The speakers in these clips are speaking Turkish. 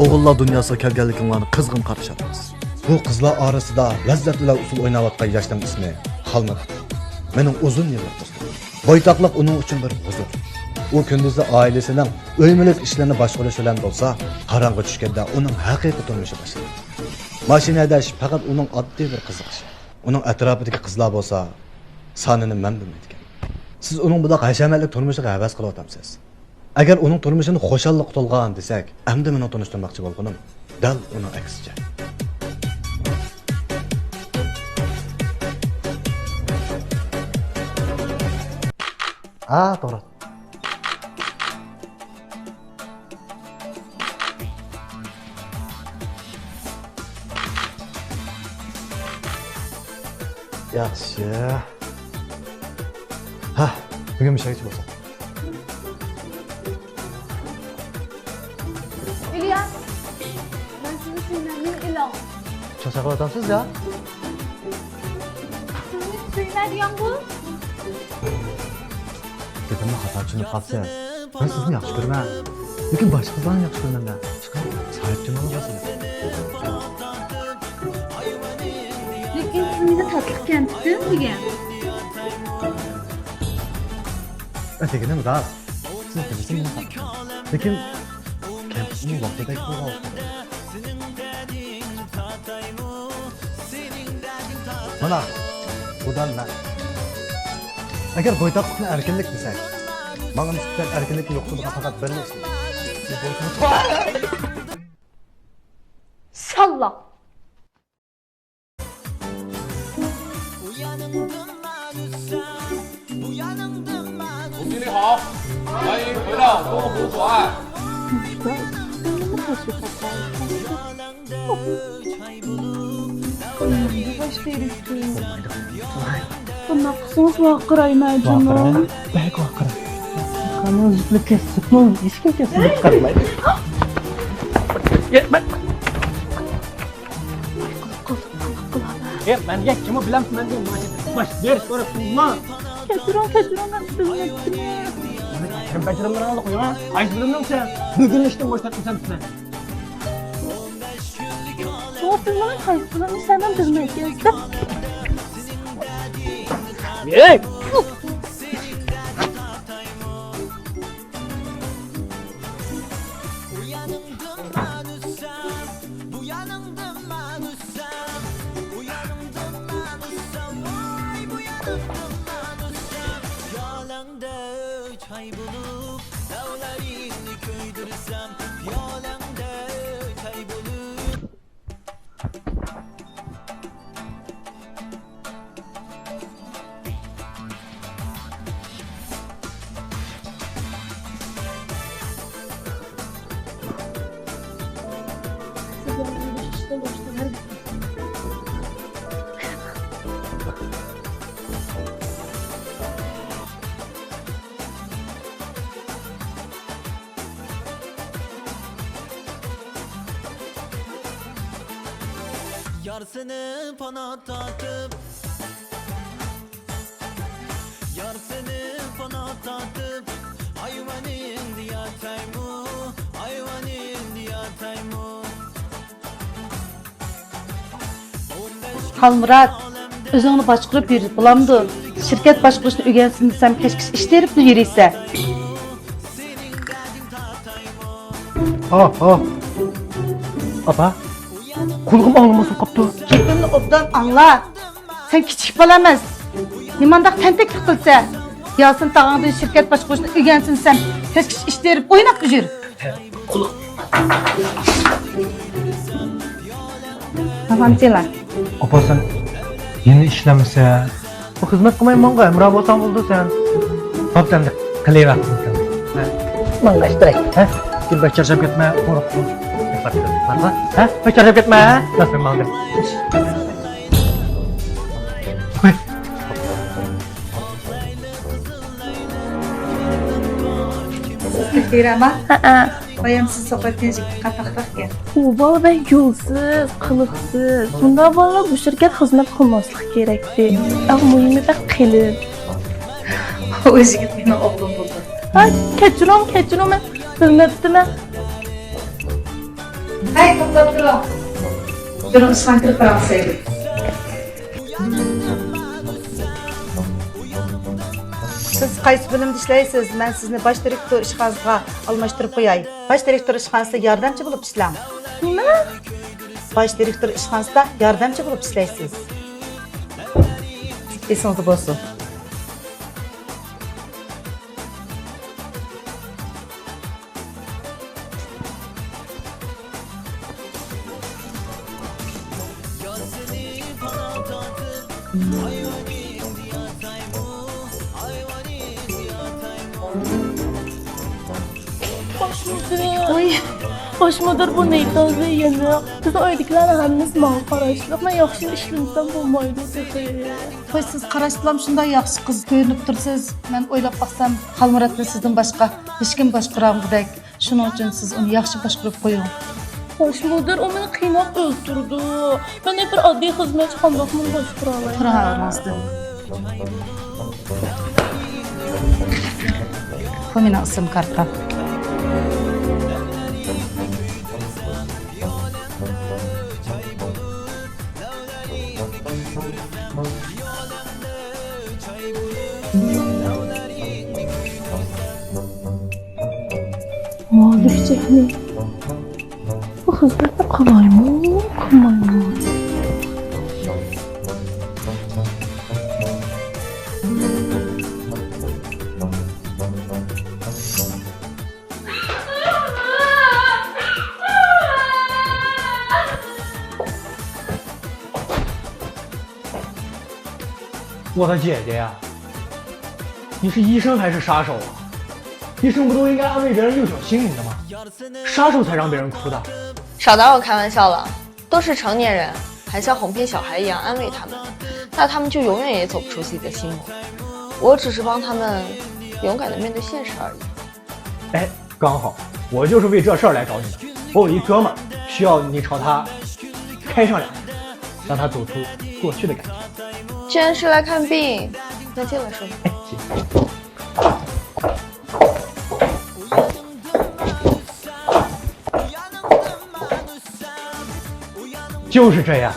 o'g'illar dunyosiga kelganliginglarni qizg'in qarshi olamiz. Bu qizlar orasida lazzat bilan usul o'ynayotgan yoshning ismi Xalmat. Mening uzun yillar do'stim. Boytoqlik uning uchun bir huzur. U kunduzi oilasining o'ymilik ishlarini boshqarish bilan bo'lsa, qorong'i tushganda uning haqiqiy turmushi boshlanadi. Mashina haydash faqat uning oddiy bir qiziqishi. Uning atrofidagi qizlar bo'lsa, sonini men bilmaydigan. Siz uning bunaqa hashamatli turmushiga havas qilyapsiz. Agar uning turmushini xo'shallik to'lgan desak, endi meni tanishtirmoqchi bo'lganim dal uning aksicha. To'g'ri. Yaxshi. Bugun bir şey bo'lsa. İlyas, ben sizi söylemeyi ilan. Çoşaq otamsız ya? Sizi söyleyen bu. Dedimmi xato tushunib qolsiz. Men sizni yaxshi ko'raman. Lekin boshqa qizlarni yaxshi ko'raman-da. Chiqib, sahibchiman bo'lasizlar. Lekin siz meni taklif kentdin degan. Deganim rost. Siz bilasiz. Lekin kampning vaqtida ko'rib. Mana, bundan ben. Agar boytoqlikni erkinlik desak, bana nisbatan erkinlik yo'qligiga faqat bir narsa. Salla. Bundan kısınız vakırayım canım. Belki vakıra. Kanı hızlı kesip mi? Hiç kim kesip çıkartmayın. Ben... Ben yakımı bilen ben de baş ders orasın lan. Kediron ben bilmektim. Sen becerinden alık ya. Ayız bilimden sen. Bugün işte boşlatma sen size. Soğuk bilmenin hayatını senden bilmek gezdim. Hey! Yarsını bana tatıp Yarsını bana tatıp Hayvanın diyataymu Hayvanın diyataymu Halmurat, özünü başqırıb yürüyüb bulamdı. Şirket başqırışını ögənsin desem keşkiş işlerip mi yürüyse? Apa? Kulğum ağlamasın qaptı. Gepimni obdan anla. Sen kichik bolamaz. Nimandaq tenteklik qilsa, Yasin tağandan şirket başqırışını ögənsin desem keşkiş işlerip oynap yürü. Tamam Cela. Apa sen yeni işlemese bu hizmet kılmayın manga emrah olsan oldu sen. Bak sen de kılıyı sen. Manga işte. Bir bekar şap etme korkup. Bekar şap etme. Nasıl manga? Kirama? Bayamsız sohbetin kapak ya. Bu bala ben yolsuz, kılıksız. Bunda bana bu şirket hizmet kılmaslık gerekti. Ama mühimi de kılır. O üzgün benim oğlum buldu. Keçirom ben hizmetime. Hey, to'xtab turing. Shuni ishxonaga kirib qarasaylik. Siz qaysi bilimda ishlaysiz? Men sizni bosh direktor ishxonasiga almashtirib qo'yay. Bosh direktor ishxonasida yordamchi bo'lib ishlang. Nima? Bosh direktor ishxonasida yordamchi bo'lib ishlaysiz. Esingizda bo'lsin. Başmadır bu neydi taze yeni. Bizim öylekiler hemimiz mal qarashliq. Ben yaxshi ishlamsam bo'lmaydi dedi. Qo'y siz qarashlam shunday yaxshi qiz ko'rinib tursiz. Men o'ylab baqsam, Xalmuratni sizdan boshqa hech kim boshqaramgudek. Shuning uchun siz uni yaxshi boshqarib qo'ying. Başmadır o beni qiynab o'ldirdi. Ben hep bir oddiy xizmatchi qandoqmi boshqara olaman. Turhavermasdi. Bu mening ism kartam. Düşecekmi? Bu hizmette kolay mı? Kolay mı?我的姐姐呀，你是医生还是杀手啊？医生不都应该安慰别人幼小心灵的吗？杀手才让别人哭的。少打我开玩笑了，都是成年人，还像哄骗小孩一样安慰他们，那他们就永远也走不出自己的心魔。我只是帮他们勇敢的面对现实而已。哎，刚好我就是为这事儿来找你的。我有一哥们儿需要你朝他开上2句，让他走出过去的感觉。既然是来看病，那进来说吧。哎，行。就是这样，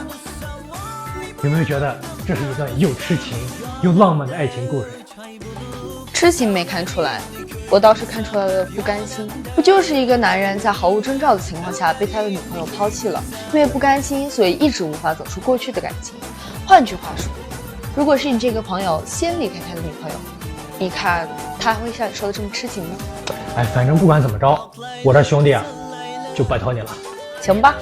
有没有觉得这是一段又痴情又浪漫的爱情故事？痴情没看出来，我倒是看出来了不甘心。不就是一个男人在毫无征兆的情况下被他的女朋友抛弃了，因为不甘心，所以一直无法走出过去的感情。换句话说，如果是你这个朋友先离开他的女朋友，你看他还会像你说的这么痴情吗？哎，反正不管怎么着，我这兄弟啊，就拜托你了。行吧。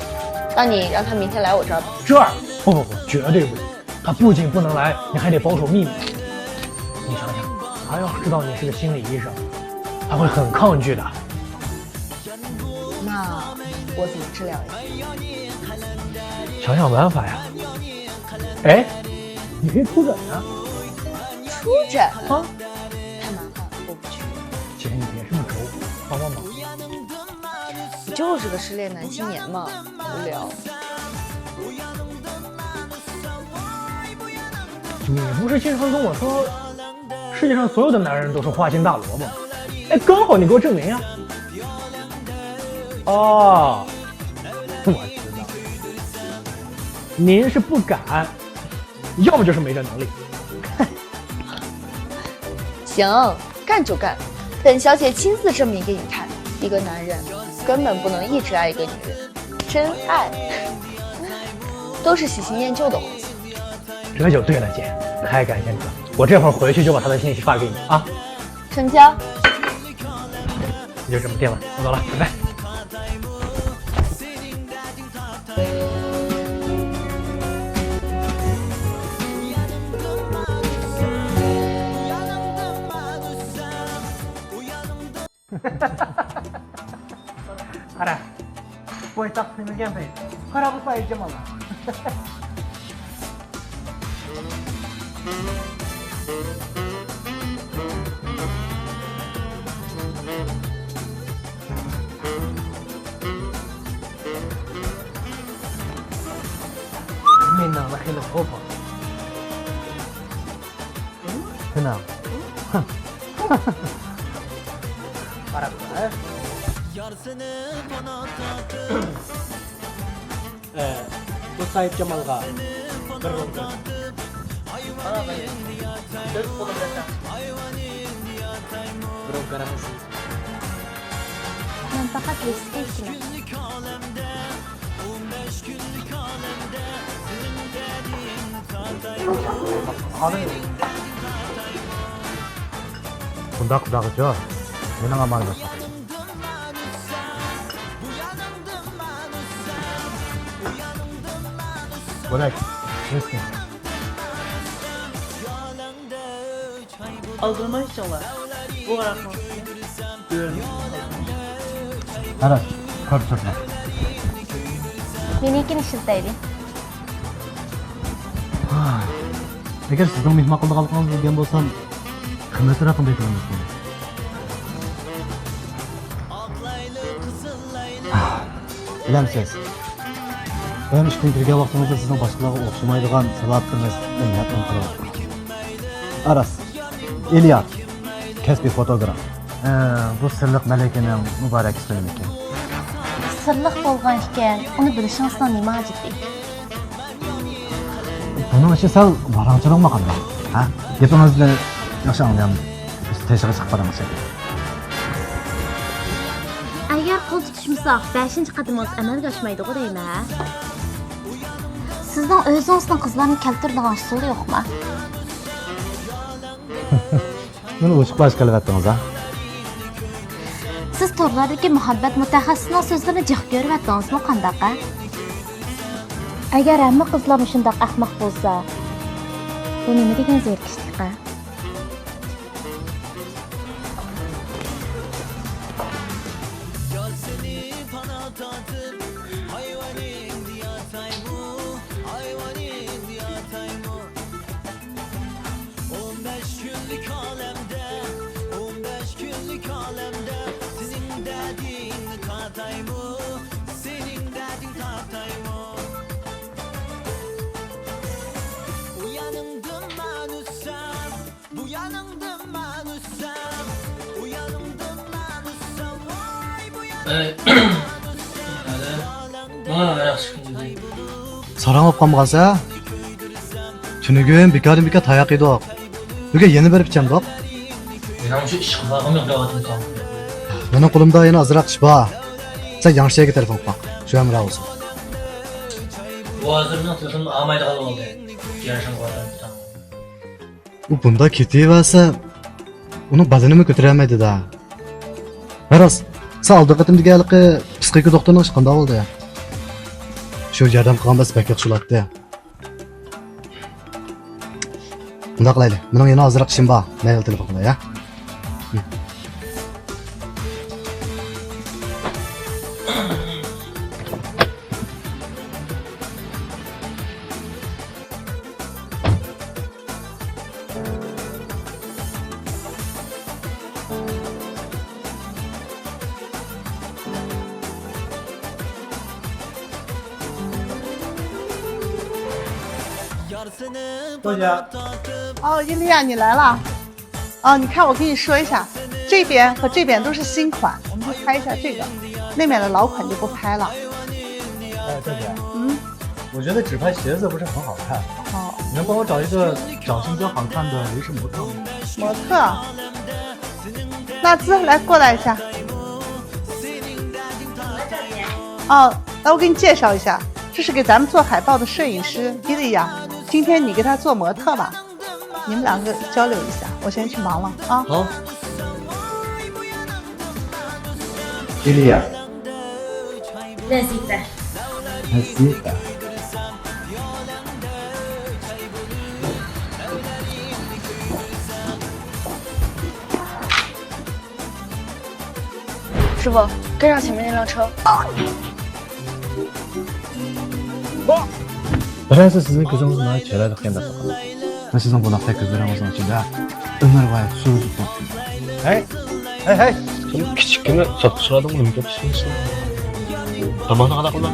那你让他明天来我这儿吧。这儿？不，绝对不行。他不仅不能来，你还得保守秘密。你想想，他要知道你是个心理医生，他会很抗拒的。那我怎么治疗呀？想想办法呀。哎，你可以出诊啊。出诊啊？太麻烦，我不去。姐，你别这么轴，帮帮忙。你就是个失恋男青年嘛，无聊。你不是经常跟我说，世界上所有的男人都是花心大萝卜吗？哎，刚好你给我证明呀。哦，我知道，您是不敢，要么就是没这能力。行，干就干，本小姐亲自证明给你看，一个男人根本不能一直爱一个女人，真爱都是喜新厌旧的东西。这就对了，姐，太感谢你了，我这会儿回去就把他的信息发给你啊。成交。就这么定了，我走了，拜拜。Ara, poytaxt seni payt. Qarab sayıcım Allah. Minna la khila khofa. Hına. Qarab. Bu Sayıp Cemal'a bir roka. Söz kolu desem. Bir roka ramız. Ben fakat riske içmem. Bunda kudağı jo. Mening amal boshqa. Bo'lak. Keskin. Aldırma inşallah. Bu arakma. Qarab, ko'p turma. Menekini shiltaydi. Agar sizning mehmon qilganligingiz bilgan bo'lsam, qimmat raqam aytamiz. Bilamsiz. Ben ishga kirgan vaqtimizda sizning boshqalarga o'xshamaydigan salatdingiz, nimat qilib. Aras. Eliyar. Kasbiy fotograf. Bu sirliq malakaning muborak ismi ekan. Sırlıq bolğan ikən, onu bilişinizdən nima acıdı? Bunun işi sal varangchilik maqanda. Ha? Gapingizni yaxshi anglayman. Biz tashqariga chiqib boramiz. Agar qo'l tutishmasak, 5-chi qadamimiz amalga oshmaydi-ku deymi? Sizning o'zingizning qizlarni keltiradigan usul yo'qmi? Buni o'chiq bash qilyaptingiz, ha? Siz torlardagi muhabbat mutaxassisining so'zlarini jiq ko'ryapsizmi qandaqa? Agar hamma qizlar shundoq ahmoq bo'lsa, bu nima degan zerikishlik? Sarang olib qolmag'ansa, tunugun bekardan-bekar tayoq yedik. Buga yana bir pichamdoq. Mening shu ish qilmag'im yo'q deyapman. Mening qo'limda yana ozroq ish bor. Sen Yangshiyaga telefon qil. Shu ham bo'lsin. Bu hozirning telefonni olmaydi qolib oldi. Yarashim qo'ydim. U bunda ketaversa, uni badanini ko'tarolmaydi-da. Maros, sen oldi qatimdagi psixika doktorining ishi qanday bo'ldi? Shu yordam qilgan bas bakka tushulatdi. Bunday qilaylik. Mening yana ozroq ishim bor. Mayli telefon qilay, ya.多姐，哦，伊利亚，你来了。哦，你看，我跟你说一下，这边和这边都是新款，我们就拍一下这个，那边的老款就不拍了。大姐，我觉得只拍鞋子不是很好看。好，你能帮我找一个长相比较好看的维持模特吗？模特，纳兹来过来一下。哦，来我给你介绍一下，这是给咱们做海报的摄影师伊利亚，今天你给他做模特吧，你们两个交流一下，我先去忙了啊。好。伊利亚。Nazife. Nazife.师傅，跟上前面那辆车。 Birinchisi sizning ko'zingizni nihoyat chiroyli qilgan deb va sizning buloqdagi ko'zlaringizning ichida umrbo'yi suv turibdi. Hey! Kichkina sotqichlardan uni gapirishni. Tomoni qanaqa ular?